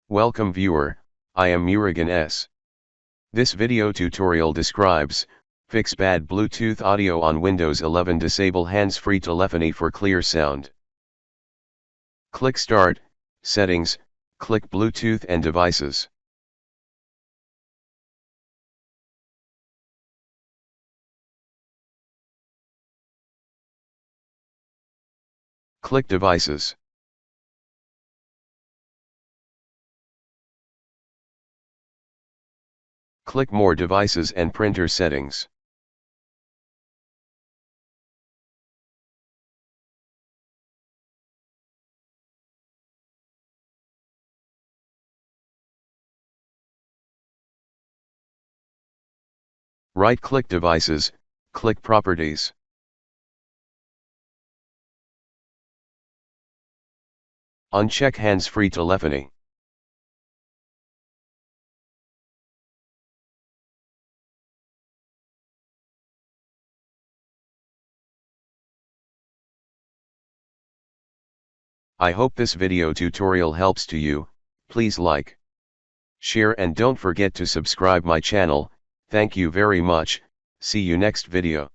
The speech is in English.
Welcome viewer, I am Murugan S. This video tutorial describes, fix bad Bluetooth audio on Windows 11. Disable hands-free telephony for clear sound. Click Start, Settings, click Bluetooth and Devices. Click Devices. Click More Devices and Printer Settings. Right-click Devices, click Properties. Uncheck Hands-Free Telephony. I hope this video tutorial helps to you. Please like, share and don't forget to subscribe my channel. Thank you very much. See you next video.